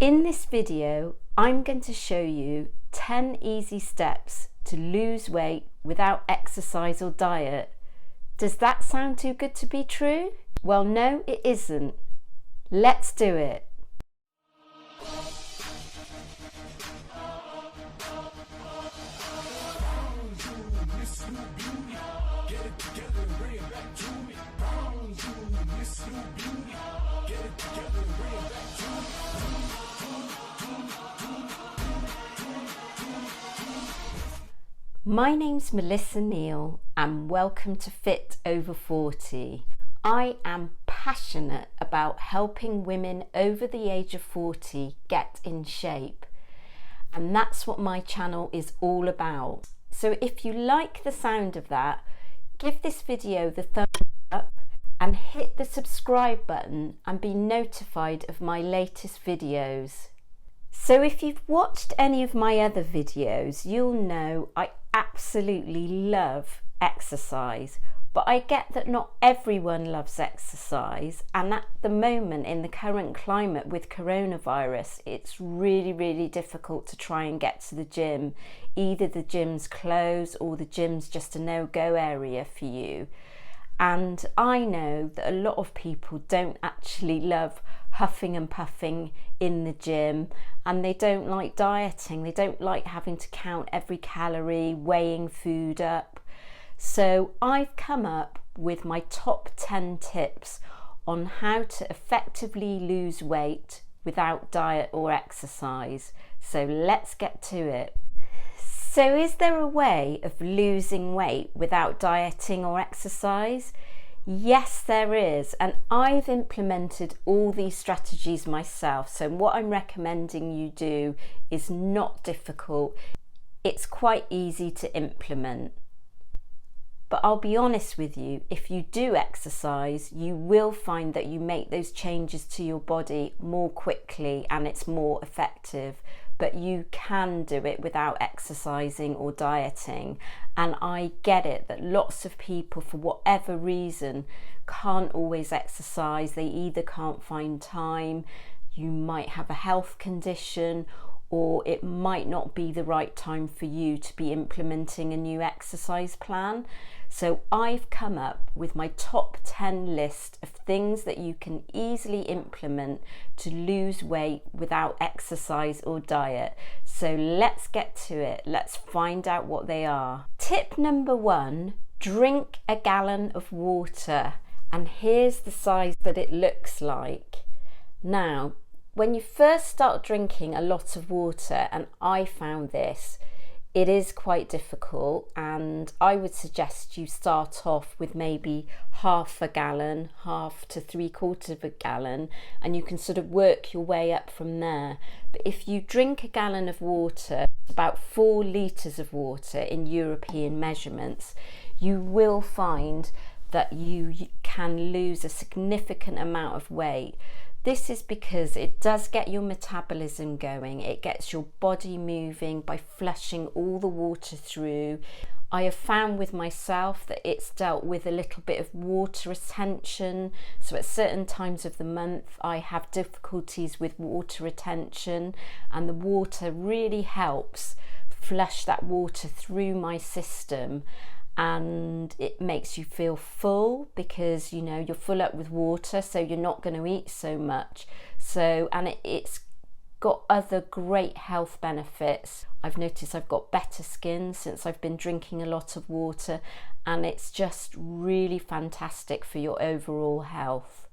In this video, I'm going to show you 10 easy steps to lose weight without exercise or diet. Does that sound too good to be true? Well, no, it isn't. Let's do it. My name's Melissa Neal and welcome to Fit Over 40. I am passionate about helping women over the age of 40 get in shape, and that's what my channel is all about. So if you like the sound of that, give this video the thumbs up and hit the subscribe button and be notified of my latest videos. So if you've watched any of my other videos, you'll know I absolutely love exercise, but I get that not everyone loves exercise, and at the moment in the current climate with coronavirus, it's really difficult to try and get to the gym. Either the gym's closed or the gym's just a no-go area for you. And I know that a lot of people don't actually love huffing and puffing in the gym, and they don't like dieting. They don't like having to count every calorie, weighing food up. So I've come up with my top 10 tips on how to effectively lose weight without diet or exercise. So let's get to it. So is there a way of losing weight without dieting or exercise? Yes, there is, and I've implemented all these strategies myself. So what I'm recommending you do is not difficult. It's quite easy to implement. But I'll be honest with you, if you do exercise, you will find that you make those changes to your body more quickly and it's more effective. But you can do it without exercising or dieting. And I get it that lots of people, for whatever reason, can't always exercise. They either can't find time, you might have a health condition, or it might not be the right time for you to be implementing a new exercise plan. So I've come up with my top 10 list of things that you can easily implement to lose weight without exercise or diet. So let's get to it. Let's find out what they are. Tip number 1, drink a gallon of water. And here's the size that it looks like. Now, when you first start drinking a lot of water, and I found this, it is quite difficult, and I would suggest you start off with maybe half a gallon, half to 3/4 of a gallon, and you can sort of work your way up from there. But if you drink a gallon of water, about 4 litres of water in European measurements, you will find that you can lose a significant amount of weight. This is because it does get your metabolism going. It gets your body moving by flushing all the water through. I have found with myself that it's dealt with a little bit of water retention. So at certain times of the month, I have difficulties with water retention, and the water really helps flush that water through my system. And it makes you feel full because you know you're full up with water, so you're not going to eat so much. And it's got other great health benefits. I've noticed I've got better skin since I've been drinking a lot of water, and it's just really fantastic for your overall health.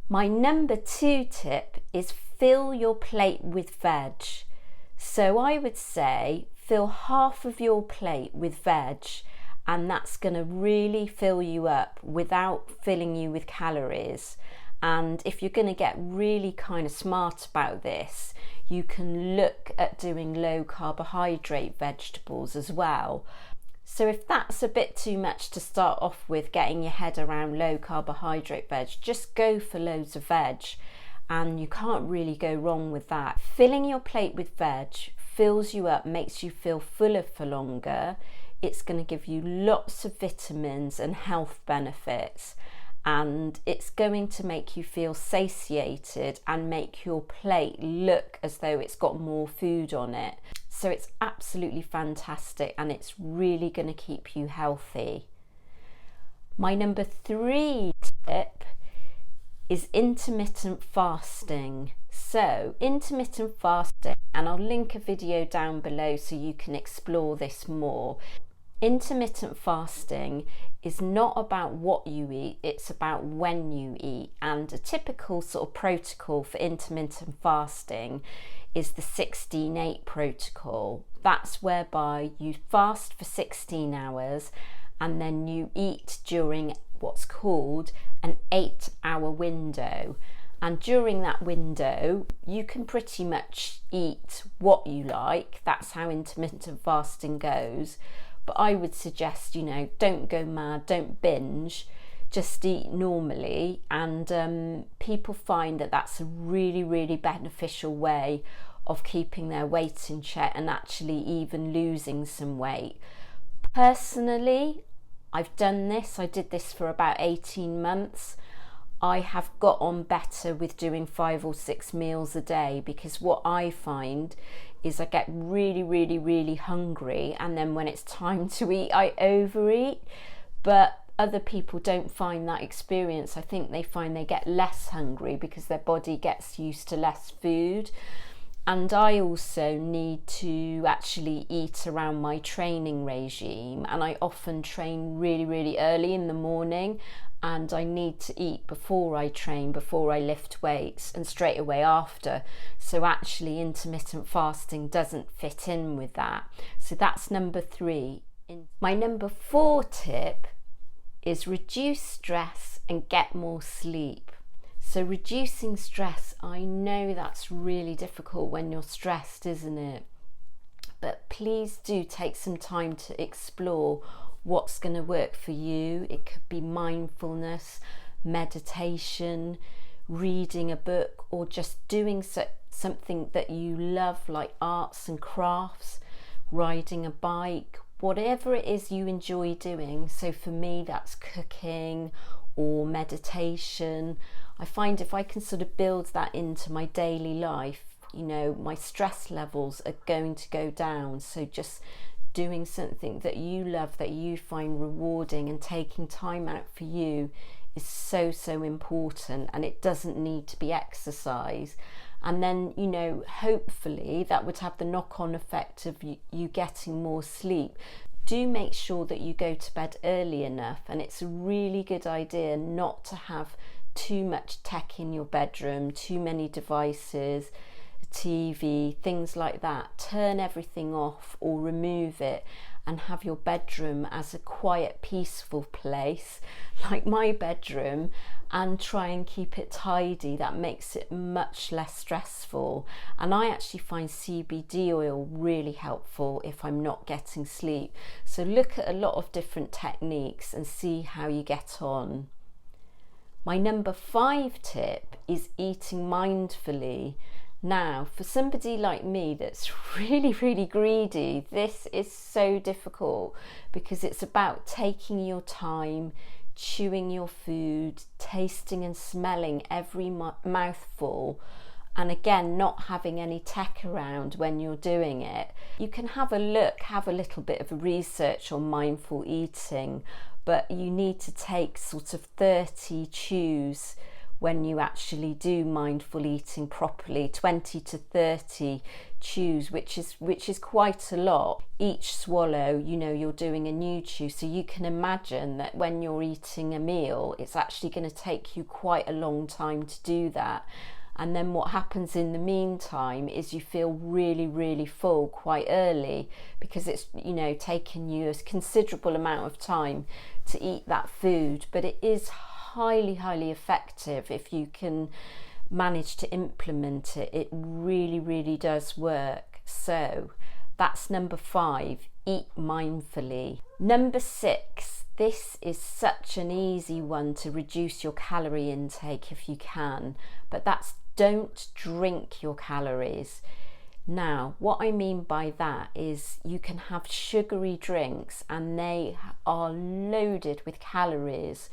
My number 2 tip is fill your plate with veg. So I would say fill half of your plate with veg, and that's going to really fill you up without filling you with calories. And if you're going to get really kind of smart about this, you can look at doing low carbohydrate vegetables as well. So if that's a bit too much to start off with, getting your head around low carbohydrate veg, just go for loads of veg, and you can't really go wrong with that. Filling your plate with veg fills you up, makes you feel fuller for longer. It's going to give you lots of vitamins and health benefits, and it's going to make you feel satiated and make your plate look as though it's got more food on it. So it's absolutely fantastic, and it's really going to keep you healthy. My number 3 tip is intermittent fasting. So intermittent fasting, and I'll link a video down below so you can explore this more. Intermittent fasting is not about what you eat, it's about when you eat. And a typical sort of protocol for intermittent fasting is the 16-8 protocol. That's whereby you fast for 16 hours and then you eat during what's called an 8-hour window. And during that window, you can pretty much eat what you like. That's how intermittent fasting goes. But I would suggest, don't go mad, don't binge, just eat normally. And people find that that's a really, really beneficial way of keeping their weight in check and actually even losing some weight. Personally, I've done this. I did this for about 18 months. I have got on better with doing 5 or 6 meals a day, because what I find is I get really, really, really hungry, and then when it's time to eat, I overeat. But other people don't find that experience. I think they find they get less hungry because their body gets used to less food. And I also need to actually eat around my training regime, and I often train really, really early in the morning, and I need to eat before I train, before I lift weights, and straight away after. So actually intermittent fasting doesn't fit in with that. So that's number 3. My number 4 tip is reduce stress and get more sleep. So reducing stress, I know that's really difficult when you're stressed, isn't it? But please do take some time to explore what's going to work for you. It could be mindfulness, meditation, reading a book, or just doing something that you love, like arts and crafts, riding a bike, whatever it is you enjoy doing. So for me, that's cooking or meditation. I find if I can sort of build that into my daily life, my stress levels are going to go down. So just doing something that you love, that you find rewarding, and taking time out for you is so, so important. And it doesn't need to be exercise. And then, hopefully that would have the knock-on effect of you getting more sleep. Do make sure that you go to bed early enough, and it's a really good idea not to have too much tech in your bedroom, too many devices, TV, things like that. Turn everything off or remove it, and have your bedroom as a quiet, peaceful place, like my bedroom, and try and keep it tidy. That makes it much less stressful. And I actually find CBD oil really helpful if I'm not getting sleep. So look at a lot of different techniques and see how you get on. My number 5 tip is eating mindfully. Now, for somebody like me that's really, really greedy, this is so difficult, because it's about taking your time, chewing your food, tasting and smelling every mouthful, and again, not having any tech around when you're doing it. You can have a little bit of a research on mindful eating, but you need to take sort of 30 chews when you actually do mindful eating properly, 20 to 30 chews, which is quite a lot. Each swallow, you're doing a new chew. So you can imagine that when you're eating a meal, it's actually going to take you quite a long time to do that. And then what happens in the meantime is you feel really, really full quite early, because it's, taken you a considerable amount of time to eat that food. But it is highly, highly effective if you can manage to implement it. It really, really does work. So that's number 5, eat mindfully. Number 6, this is such an easy one to reduce your calorie intake if you can, but that's don't drink your calories. Now, what I mean by that is you can have sugary drinks and they are loaded with calories.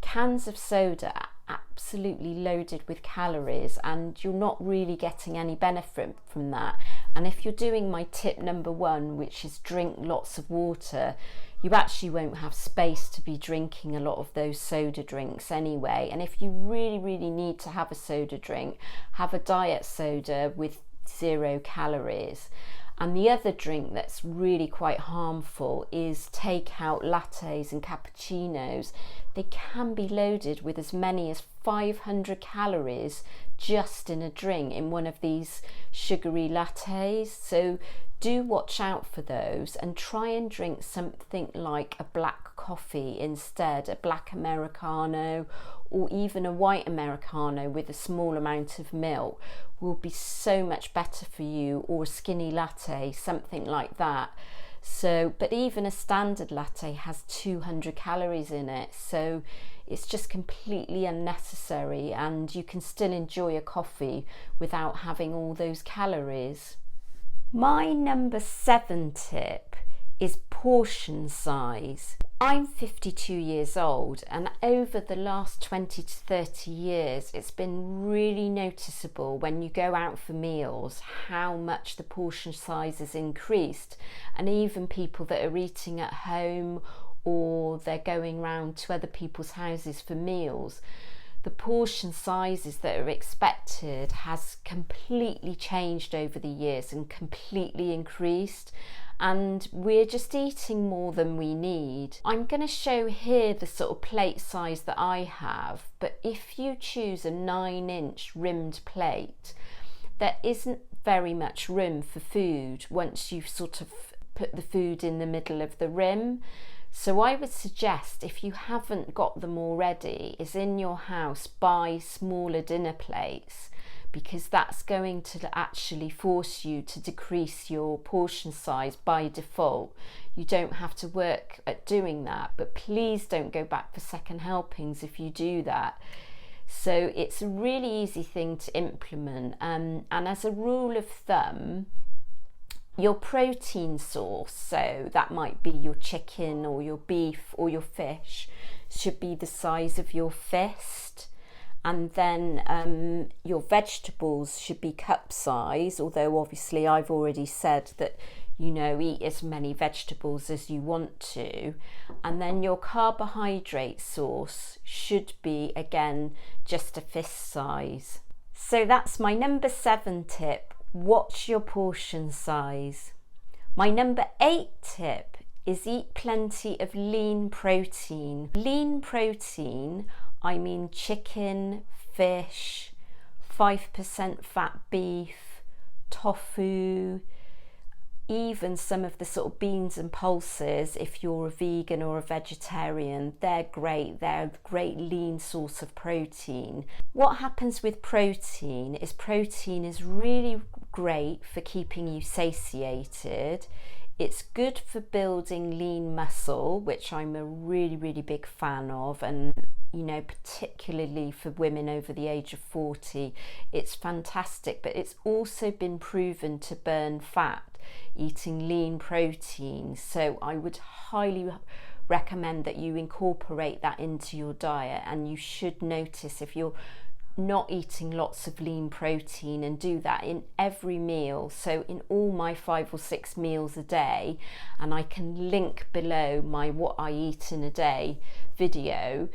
Cans of soda are absolutely loaded with calories, and you're not really getting any benefit from that. And if you're doing my tip number 1, which is drink lots of water, you actually won't have space to be drinking a lot of those soda drinks anyway. And if you really need to have a soda drink, have a diet soda with 0 calories. And the other drink that's really quite harmful is takeout lattes and cappuccinos. They can be loaded with as many as 500 calories just in a drink in one of these sugary lattes. So do watch out for those, and try and drink something like a black coffee instead, a black Americano, or even a white Americano with a small amount of milk will be so much better for you, or a skinny latte, something like that. So, but even a standard latte has 200 calories in it, so it's just completely unnecessary, and you can still enjoy a coffee without having all those calories. My number 7 tip is portion size. I'm 52 years old, and over the last 20 to 30 years it's been really noticeable when you go out for meals how much the portion size has increased. And even people that are eating at home, or they're going round to other people's houses for meals, the portion sizes that are expected has completely changed over the years and completely increased, and we're just eating more than we need. I'm going to show here the sort of plate size that I have, but if you choose a 9-inch rimmed plate, there isn't very much room for food once you've sort of put the food in the middle of the rim. So I would suggest, if you haven't got them already, is in your house buy smaller dinner plates, because that's going to actually force you to decrease your portion size by default. You don't have to work at doing that, but please don't go back for second helpings if you do that. So it's a really easy thing to implement, and as a rule of thumb, your protein source, so that might be your chicken or your beef or your fish, should be the size of your fist. And then your vegetables should be cup size, although obviously I've already said that, you know, eat as many vegetables as you want to. And then your carbohydrate source should be, again, just a fist size. So that's my number 7 tip. Watch your portion size. My number 8 tip is eat plenty of lean protein. Lean protein, I mean chicken, fish, 5% fat beef, tofu, even some of the sort of beans and pulses. If you're a vegan or a vegetarian, they're great. They're a great lean source of protein. What happens with protein is really great for keeping you satiated. It's good for building lean muscle, which I'm a really big fan of, and you know, particularly for women over the age of 40, it's fantastic. But it's also been proven to burn fat eating lean protein, so I would highly recommend that you incorporate that into your diet. And you should notice if you're not eating lots of lean protein, and do that in every meal. So in all my 5 or 6 meals a day, and I can link below my what I eat in a day video,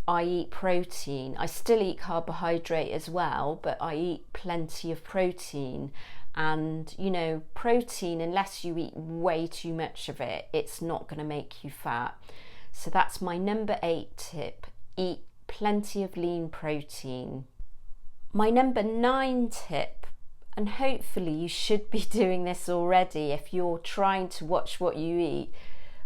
I eat protein. I still eat carbohydrate as well, but I eat plenty of protein. And you know, protein, unless you eat way too much of it, it's not going to make you fat. So that's my number 8 tip. Eat plenty of lean protein. My number 9 tip, and hopefully you should be doing this already if you're trying to watch what you eat,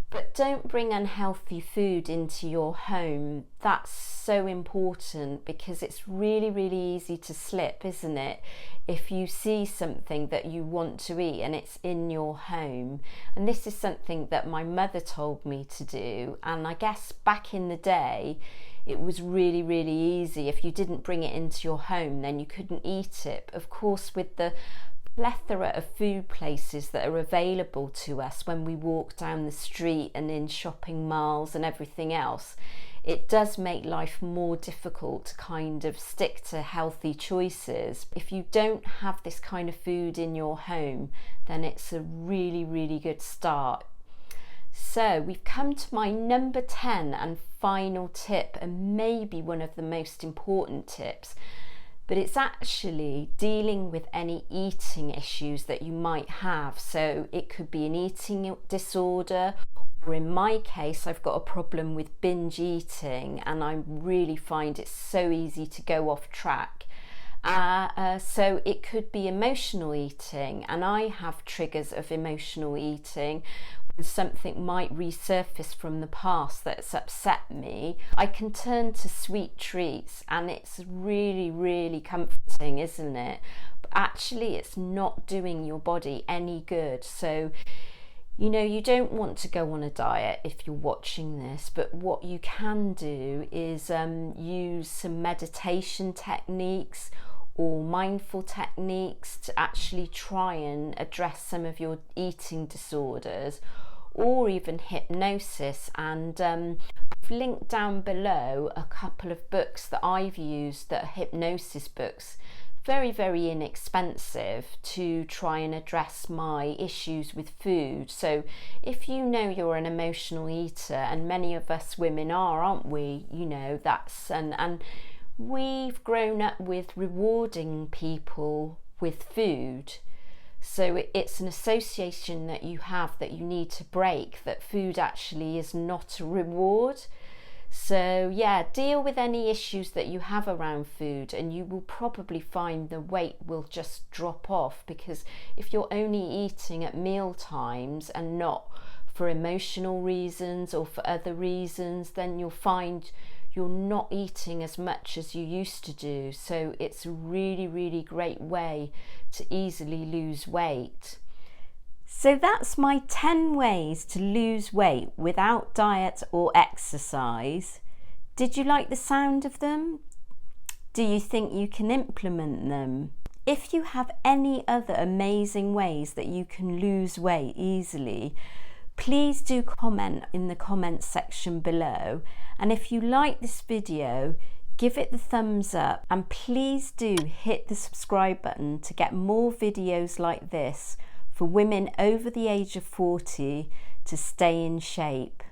but don't bring unhealthy food into your home. That's so important, because it's really easy to slip, isn't it? If you see something that you want to eat and it's in your home. And this is something that my mother told me to do, and I guess back in the day it was really easy. If you didn't bring it into your home, then you couldn't eat it. Of course, with the plethora of food places that are available to us when we walk down the street and in shopping malls and everything else, it does make life more difficult to kind of stick to healthy choices. If you don't have this kind of food in your home, then it's a really, really good start. So we've come to my number 10 and final tip, and maybe one of the most important tips, but it's actually dealing with any eating issues that you might have. So it could be an eating disorder, or in my case, I've got a problem with binge eating and I really find it so easy to go off track. So it could be emotional eating, and I have triggers of emotional eating. Something might resurface from the past that's upset me, I can turn to sweet treats, and it's really, really comforting, isn't it? But actually it's not doing your body any good. So you don't want to go on a diet if you're watching this, but what you can do is use some meditation techniques or mindful techniques to actually try and address some of your eating disorders, or even hypnosis. And I've linked down below a couple of books that I've used that are hypnosis books, very, very inexpensive, to try and address my issues with food. So if you know you're an emotional eater, and many of us women are, aren't we? That's and we've grown up with rewarding people with food. So it's an association that you have that you need to break, that food actually is not a reward. So yeah, deal with any issues that you have around food, and you will probably find the weight will just drop off, because if you're only eating at meal times and not for emotional reasons or for other reasons, then you'll find you're not eating as much as you used to do. So it's a really, really great way to easily lose weight. So that's my 10 ways to lose weight without diet or exercise. Did you like the sound of them? Do you think you can implement them? If you have any other amazing ways that you can lose weight easily, please do comment in the comments section below. And if you like this video, give it the thumbs up, and please do hit the subscribe button to get more videos like this for women over the age of 40 to stay in shape.